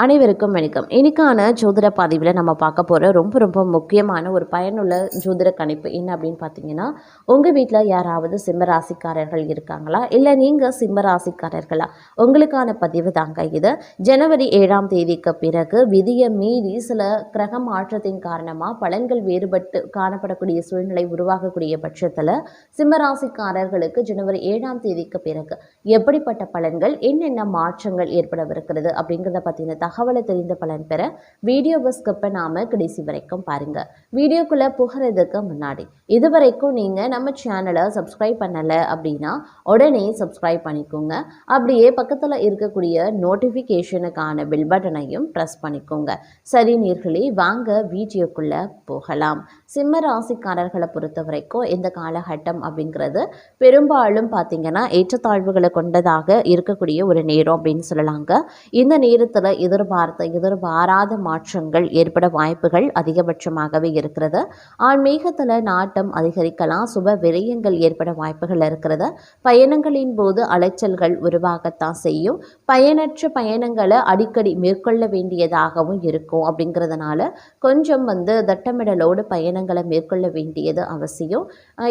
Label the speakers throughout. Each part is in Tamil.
Speaker 1: அனைவருக்கும் வணக்கம். இன்னைக்கான ஜோதிட பதிவில் நம்ம பார்க்க போகிற ரொம்ப ரொம்ப முக்கியமான ஒரு பயனுள்ள ஜோதிட கணிப்பு என்ன அப்படின்னு பார்த்தீங்கன்னா, உங்கள் வீட்டில் யாராவது சிம்ம ராசிக்காரர்கள் இருக்காங்களா, இல்லை நீங்கள் சிம்ம ராசிக்காரர்களா, உங்களுக்கான பதிவு தாங்க இது. ஜனவரி 7ஆம் தேதிக்கு பிறகு விதியை மீறி சில கிரக மாற்றத்தின் காரணமாக பலன்கள் வேறுபட்டு காணப்படக்கூடிய சூழ்நிலை உருவாகக்கூடிய பட்சத்தில் சிம்ம ராசிக்காரர்களுக்கு ஜனவரி 7ஆம் தேதிக்கு பிறகு எப்படிப்பட்ட பலன்கள், என்னென்ன மாற்றங்கள் ஏற்படவிருக்கிறது அப்படிங்கிறத பற்றின தகவலை தெரிந்த பலன் பெற வீடியோவை ஸ்கிப் பண்ணாம கடைசி வரைக்கும் பாருங்க. வீடியோக்குள்ள புகிறதுக்கு முன்னாடி இதுவரைக்கும் நீங்க நம்ம சேனலை சப்ஸ்கிரைப் பண்ணல அப்படின்னா உடனே சப்ஸ்கிரைப் பண்ணிக்கோங்க. அப்படியே பக்கத்துல இருக்கக்கூடிய நோட்டிபிகேஷனுக்கான பெல் பட்டனையும் பிரஸ் பண்ணிக்கோங்க. சரி நேர்களே, வாங்க வீடியோக்குள்ள போகலாம். சிம்ம ராசிக்காரர்களை பொறுத்த வரைக்கும் இந்த காலகட்டம் அப்படிங்கிறது பெரும்பாலும் பார்த்தீங்கன்னா ஏற்றத்தாழ்வுகளை கொண்டதாக இருக்கக்கூடிய ஒரு நேரம் அப்படின்னு சொல்லலாங்க. இந்த நேரத்தில் எதிர்பாராத மாற்றங்கள் ஏற்பட வாய்ப்புகள் அதிகபட்சமாகவே இருக்கிறது. ஆன்மீகத்தில் நாட்டம் அதிகரிக்கலாம். சுப விரயங்கள் ஏற்பட வாய்ப்புகள் இருக்கிறது. பயணங்களின் போது அலைச்சல்கள் உருவாகத்தான் செய்யும். பயனற்ற பயணங்களை அடிக்கடி மேற்கொள்ள வேண்டியதாகவும் இருக்கும். அப்படிங்கிறதுனால கொஞ்சம் திட்டமிடலோடு பயணங்களை மேற்கொள்ள வேண்டியது அவசியம்.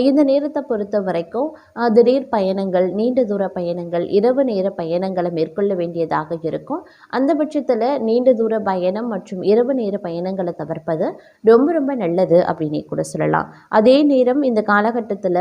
Speaker 1: இந்த நேரத்தை பொறுத்த வரைக்கும் திடீர் பயணங்கள், நீண்ட தூர பயணங்கள், இரவு நேர பயணங்களை மேற்கொள்ள வேண்டியதாக இருக்கும். அந்த பட்சத்தில் நீண்ட தூர பயணம் மற்றும் இரவு நேர பயணங்களை தவிர்ப்பது ரொம்ப ரொம்ப நல்லது அப்படின்னு கூட சொல்லலாம். அதே நேரம் இந்த காலகட்டத்தில்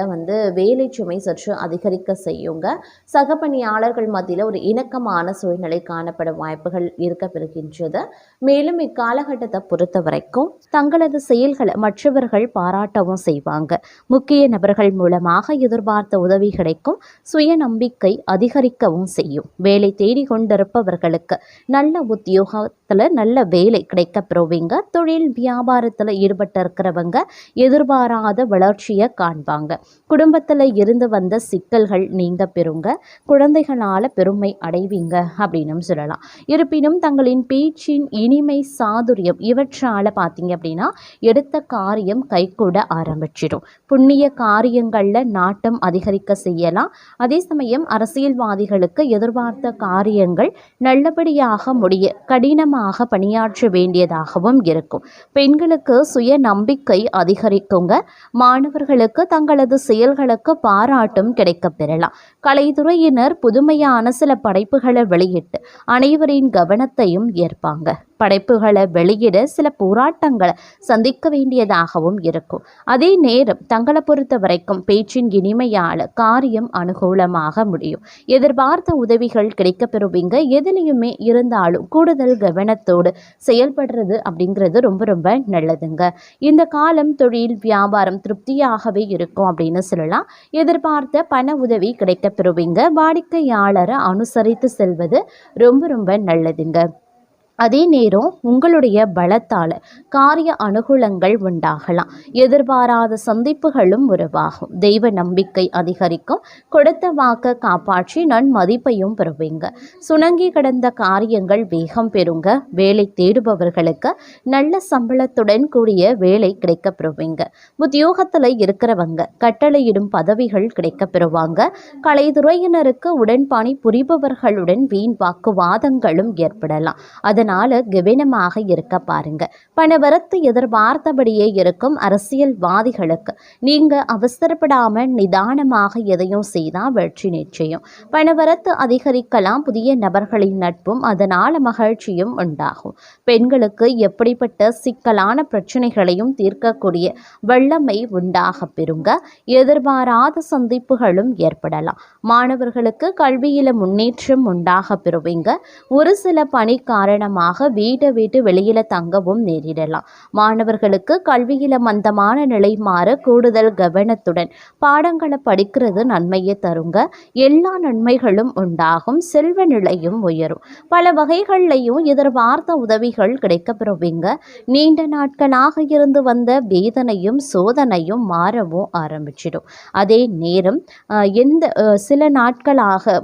Speaker 1: வேலை சுமை சற்று அதிகரிக்க செய்யுங்க. சக பணியாளர்கள் மத்தியில் ஒரு இணக்கமான சூழ்நிலை காணப்பட வாய்ப்புகள் இருக்க பெறுகின்றது. மேலும் இக்காலகட்டத்தை பொறுத்த வரைக்கும் தங்களது செயல்களை மற்றவர்கள் பாராட்டவும் செய்வாங்க. முக்கிய நபர்கள் மூலமாக எதிர்பார்த்த உதவி கிடைக்கும். சுய நம்பிக்கை அதிகரிக்கவும் செய்யும். வேலை தேடி கொண்டிருப்பவர்களுக்கு நல்ல உத்தியோகத்தில் நல்ல வேலை கிடைக்க பெறுவீங்க. தொழில் வியாபாரத்தில் ஈடுபட்டு இருக்கிறவங்க எதிர்பாராத வளர்ச்சியை காண்பாங்க. குடும்பத்தில் இருந்து வந்த சிக்கல்கள் நீங்க பெறுங்க. குழந்தைகளால் பெருமை அடைவீங்க அப்படின்னு சொல்லலாம். இருப்பினும் தங்களின் பேச்சின் இனிமை, சாதுரியம் இவற்றால் பார்த்தீங்க அப்படின்னா எடுத்த காரியம் கைகூட ஆரம்பிச்சிடும். புண்ணிய காரியங்களில் நாட்டம் அதிகரிக்க செய்யலாம். அதே சமயம் அரசியல்வாதிகளுக்கு எதிர்பார்த்த காரியங்கள் நல்லபடியாக முடிய கடினமாக பணியாற்ற வேண்டியதாகவும் இருக்கும். பெண்களுக்கு சுய நம்பிக்கை அதிகரிக்குங்க. மாணவர்களுக்கு தங்களது செயல்களுக்கு பாராட்டும் கிடைக்க பெறலாம். கலைத்துறையினர் புதுமையான சில படைப்புகளை வெளியிட்டு அனைவரின் கவனத்தையும் ஏற்பாங்க. படைப்புகளை வெளியிட சில போராட்டங்களை சந்திக்க வேண்டியதாகவும் இருக்கும். அதே நேரம் தங்களை பொறுத்த வரைக்கும் பேச்சின் இனிமையால் காரியம் அனுகூலமாக முடியும். எதிர்பார்த்த உதவிகள் கிடைக்க பெறுவீங்க. எதிலையுமே இருந்தாலும் கூடுதல் கவனத்தோடு செயல்படுறது அப்படிங்கிறது ரொம்ப ரொம்ப நல்லதுங்க. இந்த காலம் தொழில் வியாபாரம் திருப்தியாகவே இருக்கும் அப்படின்னு சொல்லலாம். எதிர்பார்த்த பண உதவி கிடைக்க பெறுவீங்க. வாடிக்கையாளரை அனுசரித்து செல்வது ரொம்ப ரொம்ப நல்லதுங்க. அதே நேரம் உங்களுடைய பலத்தால் காரிய அனுகூலங்கள் உண்டாகலாம். எதிர்பாராத சந்திப்புகளும் உருவாகும். தெய்வ நம்பிக்கை அதிகரிக்கும். கொடுத்த வாக்க காப்பாற்றி நன்மதிப்பையும் பெறுவீங்க. சுணங்கி கிடந்த காரியங்கள் வேகம் பெறுங்க. வேலை தேடுபவர்களுக்கு நல்ல சம்பளத்துடன் கூடிய வேலை கிடைக்க பெறுவீங்க. உத்தியோகத்தில் இருக்கிறவங்க கட்டளையிடும் பதவிகள் கிடைக்க பெறுவாங்க. கலைத்துறையினருக்கு உடன்பணி புரிபவர்களுடன் வீண் வாக்குவாதங்களும் ஏற்படலாம். அதனால கவனமாக இருக்க பாருங்க. பணவரத்து எதிர்பார்த்தபடியே இருக்கும். அரசியல்வாதிகளுக்கு நீங்க அவசரப்படாம நிதானமாக எதையும் செய்தால் வெற்றி நிச்சயம். பணவரத்து அதிகரிக்கலாம். புதிய நபர்களின் நட்பும் அதனால மகிழ்ச்சியும் உண்டாகும். பெண்களுக்கு எப்படிப்பட்ட சிக்கலான பிரச்சனைகளையும் தீர்க்கக்கூடிய வல்லமை உண்டாக பெறுங்க. எதிர்பாராத சந்திப்புகளும் ஏற்படலாம். மாணவர்களுக்கு கல்வியில முன்னேற்றம் உண்டாக பெறுவீங்க. ஒரு சில பணி காரணமாக வீட்டை விட்டு வெளியில தங்கவும் நேரிடலாம். மாணவர்களுக்கு கல்வியில மந்தமான நிலை மாற கூடுதல் கவனத்துடன் பாடங்களை படிக்கிறது நன்மையை தருங்க. எல்லா நன்மைகளும் உண்டாகும். செல்வ நிலையும் உயரும். பல வகைகள்லையும் எதிர்பார்த்த உதவிகள் கிடைக்க பெறுவீங்க. நீண்ட நாட்களாக இருந்து வந்த வேதனையும் சோதனையும் மாறவும் ஆரம்பிச்சிடும். அதே நேரம் சில நாட்களாக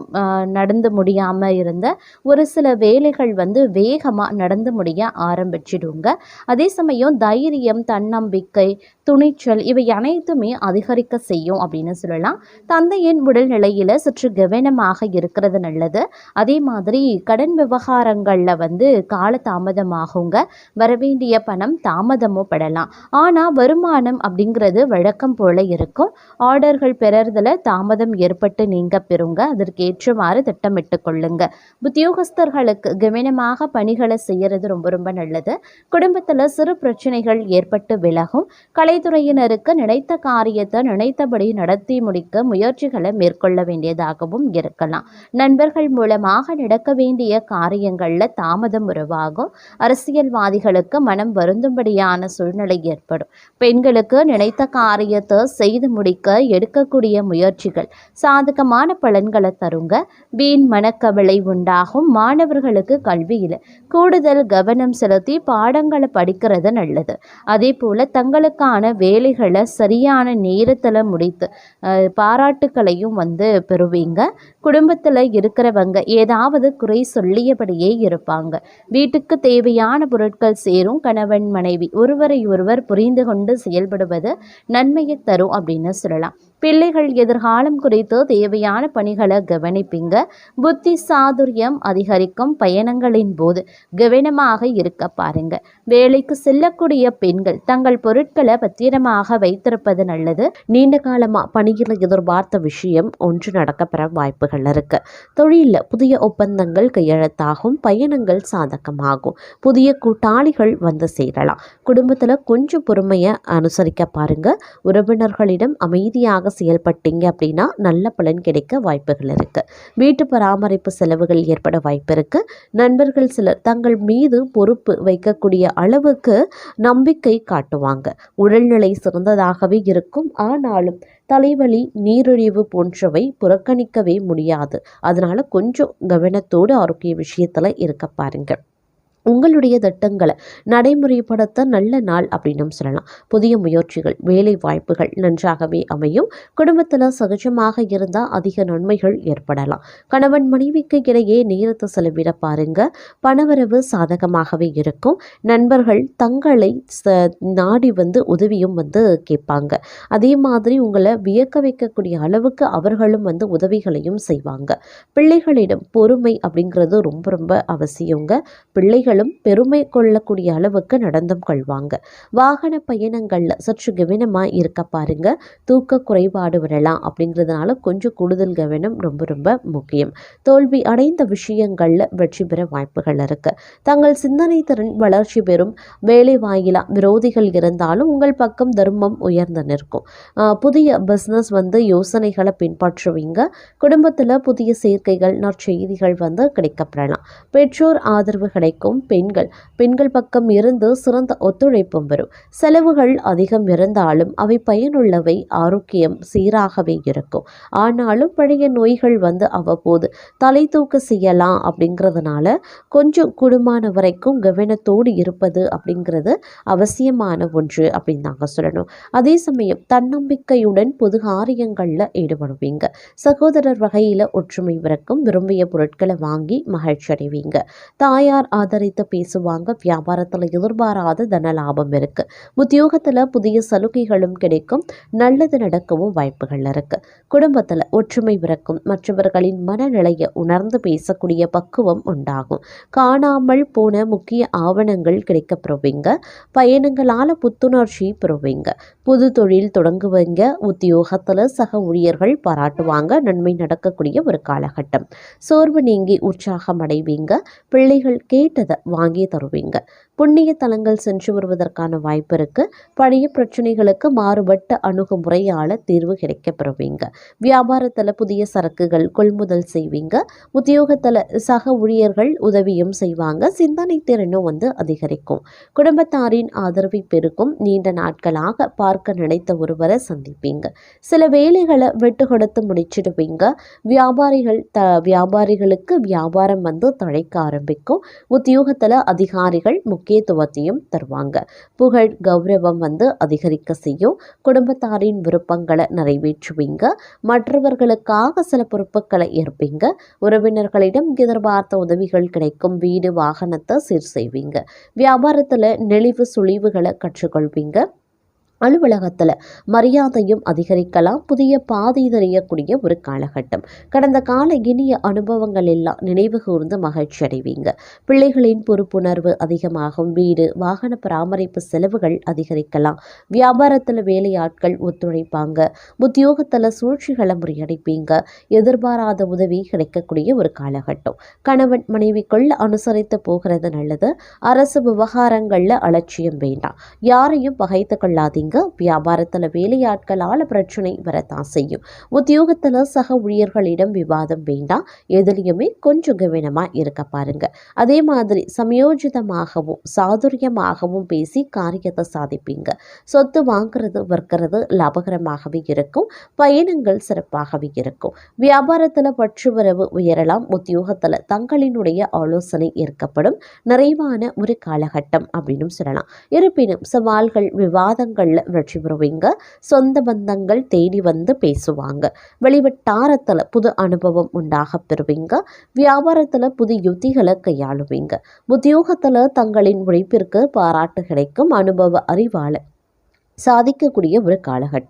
Speaker 1: நடந்து முடியாம இருந்த ஒரு சில வேலைகள் வேக வேகமாக நடந்து முடிய ஆரம்பிச்சிடுங்க. அதே சமயம் தைரியம், தன்னம்பிக்கை, துணிச்சல் இவை அனைத்துமே அதிகரிக்க செய்யும் அப்படின்னு சொல்லலாம். தந்தையின் உடல்நிலையில் சற்று கவனமாக இருக்கிறது நல்லது. அதே மாதிரி கடன் விவகாரங்களில் கால தாமதமாகுங்க. வரவேண்டிய பணம் தாமதமும் படலாம். ஆனால் வருமானம் அப்படிங்கிறது வழக்கம் போல இருக்கும். ஆர்டர்கள் பெறறதுல தாமதம் ஏற்பட்டு நீங்க பெறுங்க. அதற்கு ஏற்றவாறு திட்டமிட்டு கொள்ளுங்க. உத்தியோகஸ்தர்களுக்கு கவனமாக பணிகளை செய்யறது ரொம்ப ரொம்ப நல்லது. குடும்பத்தில் சிறு பிரச்சனைகள் ஏற்பட்டு விலகும். கலைத்துறையினருக்கு நினைத்த காரியத்தை நினைத்தபடி நடத்தி முடிக்க முயற்சிகளை மேற்கொள்ள வேண்டியதாகவும் இருக்கலாம். நண்பர்கள் மூலமாக நடக்க வேண்டிய காரியங்களில் தாமதம் உருவாகும். அரசியல்வாதிகளுக்கு மனம் வருந்தும்படியான சூழ்நிலை ஏற்படும். பெண்களுக்கு நினைத்த காரியத்தை செய்து முடிக்க எடுக்கக்கூடிய முயற்சிகள் சாதகமான பலன்களை தருங்க. வீண் மனக்கவலை உண்டாகும். மாணவர்களுக்கு கல்வியில் கூடுதல் கவனம் செலுத்தி பாடங்களை படிக்கிறது நல்லது. அதே போல் தங்களுக்கான வேலைகளை சரியான நேரத்தில் முடித்து பாராட்டுக்களையும் பெறுவீங்க. குடும்பத்தில் இருக்கிறவங்க ஏதாவது குறை சொல்லியபடியே இருப்பாங்க. வீட்டுக்கு தேவையான பொருட்கள் சேரும். கணவன் மனைவி ஒருவரை ஒருவர் புரிந்து கொண்டு செயல்படுவது நன்மையை தரும் அப்படின்னு சொல்லலாம். பிள்ளைகள் எதிர்காலம் குறித்து தேவையான பணிகளை கவனிப்பீங்க. புத்தி சாதுரியம் அதிகரிக்கும். பயணங்களின் போது கவனமாக இருக்க பாருங்க. வேலைக்கு செல்லக்கூடிய பெண்கள் தங்கள் பொருட்களை பத்திரமாக வைத்திருப்பது நல்லது. நீண்ட காலமாக பணியில் எதிர்பார்த்த விஷயம் ஒன்று நடக்கப்பெற வாய்ப்புகள் இருக்கு. தொழிலில் புதிய ஒப்பந்தங்கள் கையெழுத்தாகும். பயணங்கள் சாதகமாகும். புதிய கூட்டாளிகள் சேரலாம். குடும்பத்தில் கொஞ்சம் பொறுமையை அனுசரிக்க பாருங்க. உறவினர்களிடம் அமைதியாக செயல்பட்டீங்க அப்படின்னா நல்ல பலன் கிடைக்க வாய்ப்புகள் இருக்கு. வீட்டு பராமரிப்பு செலவுகள் ஏற்பட வாய்ப்பு இருக்கு. நண்பர்கள் சிலர் தங்கள் மீது பொறுப்பு வைக்கக்கூடிய அளவுக்கு நம்பிக்கை காட்டுவாங்க. உடல்நிலை சிறந்ததாகவே இருக்கும். ஆனாலும் தலைவலி, நீரிழிவு போன்றவை புறக்கணிக்கவே முடியாது. அதனால கொஞ்சம் கவனத்தோடு ஆரோக்கிய விஷயத்துல இருக்க பாருங்க. உங்களுடைய திட்டங்களை நடைமுறைப்படுத்த நல்ல நாள் அப்படின்னு சொல்லலாம். புதிய முயற்சிகள், வேலை வாய்ப்புகள் நன்றாகவே அமையும். குடும்பத்தில் சகஜமாக இருந்தால் அதிக நன்மைகள் ஏற்படலாம். கணவன் மனைவிக்கு இடையே நேரத்தை செலவிட பாருங்க. பணவரவு சாதகமாகவே இருக்கும். நண்பர்கள் தங்களை நாடி உதவியும் கேட்பாங்க. அதே மாதிரி உங்களை வியக்க வைக்கக்கூடிய அளவுக்கு அவர்களும் உதவிகளையும் செய்வாங்க. பிள்ளைகளிடம் பொறுமை அப்படிங்கிறது ரொம்ப ரொம்ப அவசியங்க. பிள்ளைகள் பெருமை கொள்ளக்கூடிய அளவுக்கு நடந்தும் கொள்வாங்க. வாகன பயணங்கள்ல சற்று கவனமா இருக்க பாருங்க. தூக்க குறைபாடு வரலாம். அப்படிங்கிறதுனால கொஞ்சம் கூடுதல் கவனம் ரொம்ப ரொம்ப முக்கியம். தோல்வி அடைந்த விஷயங்கள்ல வெற்றி பெற வாய்ப்புகள் இருக்கு. தங்கள் சிந்தனை திறன் வளர்ச்சி பெறும். வேலை வாயிலா விரோதிகள் இருந்தாலும் உங்கள் பக்கம் தர்மம் உயர்ந்து நிற்கும். புதிய பிஸ்னஸ் யோசனைகளை பின்பற்றுவீங்க. குடும்பத்துல புதிய சேர்க்கைகள், நற்செய்திகள் கிடைக்கப்பெறலாம். பெற்றோர் ஆதரவு கிடைக்கும். பெண்கள் பக்கம் இருந்து சிறந்த ஒத்துழைப்பும் வரும். செலவுகள் அதிகம் இருந்தாலும் அவை பயனுள்ளவை. ஆரோக்கியம் சீராகவே இருக்கும். ஆனாலும் பழைய நோய்கள் அவ்வப்போது தலை தூக்க செய்யலாம். அப்படிங்கிறதுனால கொஞ்சம் கூடுமான வரைக்கும் கவனத்தோடு இருப்பது அப்படிங்கிறது அவசியமான ஒன்று அப்படின்னு நாங்க சொல்லணும். அதே சமயம் தன்னம்பிக்கையுடன் பொது காரியங்களில் ஈடுபடுவீங்க. சகோதரர் வகையில் ஒற்றுமை பிறக்கும். விரும்பிய பொருட்களை வாங்கி மகிழ்ச்சி அடைவீங்க. தாயார் ஆதரித்து பேசுவாங்க. வியாபாரத்தில் எதிர்பாராத தன லாபம் இருக்கு. உத்தியோகத்தில் புதிய சலுகைகளும் கிடைக்கும். நல்லது நடக்கவும் வாய்ப்புகள் இருக்கு. குடும்பத்தில் ஒற்றுமை பிறக்கும். மற்றவர்களின் மனநிலையை உணர்ந்து பேசக்கூடிய பக்குவம் உண்டாகும். காணாமல் போன முக்கிய ஆவணங்கள் கிடைக்கப்பெறுவீங்க. பயணங்களால் புத்துணர்ச்சி பெறுவீங்க. புது தொழில் தொடங்குவீங்க. உத்தியோகத்தில் சக ஊழியர்கள் பாராட்டுவாங்க. நன்மை நடக்கக்கூடிய ஒரு காலகட்டம். சோர்வு நீங்கி உற்சாகம் அடைவீங்க. பிள்ளைகள் கேட்டதை வாங்கி தருவீங்க. புண்ணிய தலங்கள் சென்று வருவதற்கான வாய்ப்பு இருக்கு. பழைய பிரச்சனைகளுக்கு மாறுபட்ட அணுகுமுறையால தீர்வு கிடைக்க பெறுவீங்க. வியாபாரத்தில் புதிய சரக்குகள் கொள்முதல் செய்வீங்க. உத்தியோகத்தில் சக ஊழியர்கள் உதவியும் செய்வாங்க. சிந்தனை திறனும் அதிகரிக்கும். குடும்பத்தாரின் ஆதரவை பெருக்கும். நீண்ட நாட்களாக பார்க்க நினைத்த ஒருவரை சந்திப்பீங்க. சில வேலைகளை விட்டு கொடுத்து முடிச்சிடுவீங்க. வியாபாரிகளுக்கு வியாபாரம் தழைக்க ஆரம்பிக்கும். உத்தியோக உத்தியோகத்தில் அதிகாரிகள் முக்கியத்துவத்தையும் தருவாங்க. புகழ் கௌரவம் அதிகரிக்க செய்யும். குடும்பத்தாரின் விருப்பங்களை நிறைவேற்றுவீங்க. மற்றவர்களுக்காக சில பொறுப்புகளை ஏற்பீங்க. உறவினர்களிடம் எதிர்பார்த்த உதவிகள் கிடைக்கும். வீடு வாகனத்தை சீர் செய்வீங்க. வியாபாரத்தில் நெளிவு சுழிவுகளை கற்றுக்கொள்வீங்க. அலுவலகத்தில் மரியாதையும் அதிகரிக்கலாம். புதிய பாதை தெரியக்கூடிய ஒரு காலகட்டம். கடந்த கால இனிய அனுபவங்கள் எல்லாம் நினைவு கூர்ந்து மகிழ்ச்சி அடைவீங்க. பிள்ளைகளின் பொறுப்புணர்வு அதிகமாகும். வீடு வாகன பராமரிப்பு செலவுகள் அதிகரிக்கலாம். வியாபாரத்தில் வேலையாட்கள் ஒத்துழைப்பாங்க. உத்தியோகத்தில் சூழ்ச்சிகளை முறியடிப்பீங்க. எதிர்பாராத உதவி கிடைக்கக்கூடிய ஒரு காலகட்டம். கணவன் மனைவிக்குள் அனுசரித்து போகிறது நல்லது. அரசு விவகாரங்களில் அலட்சியம் வேண்டாம். யாரையும் பகைத்து கொள்ளாதீங்க. வியாபாரத்தில் வேலையாட்களால் பிரச்சனை வரத்தான் செய்யும். உத்தியோகத்தில் சக ஊழியர்களிடம் விவாதம் வேண்டாம். எதுலையுமே கொஞ்சம் கவனமா இருக்க பாருங்க. அதே மாதிரி சமயோஜிதமாகவும் சாதுரியமாகவும் பேசி காரியத்தை சாதிப்பீங்க. சொத்து வாங்குறது விற்கிறது லாபகரமாகவே இருக்கும். பயணங்கள் சிறப்பாகவே இருக்கும். வியாபாரத்தில் பற்றுவரவு உயரலாம். உத்தியோகத்தில் தங்களினுடைய ஆலோசனை ஏற்கப்படும். நிறைவான ஒரு காலகட்டம் அப்படின்னு சொல்லலாம். இருப்பினும் சவால்கள் விவாதங்கள்ல வெற்றி பெறுவீங்க. சொந்த பந்தங்கள் தேடி பேசுவாங்க. வெளிவட்டாரத்தில் புது அனுபவம் உண்டாக பெறுவீங்க. வியாபாரத்தில் புது யுத்திகளை கையாளுவீங்க. உத்தியோகத்தில் தங்களின் உழைப்பிற்கு பாராட்டு கிடைக்கும். அனுபவ அறிவால சாதிக்கக்கூடிய ஒரு காலகட்டம்.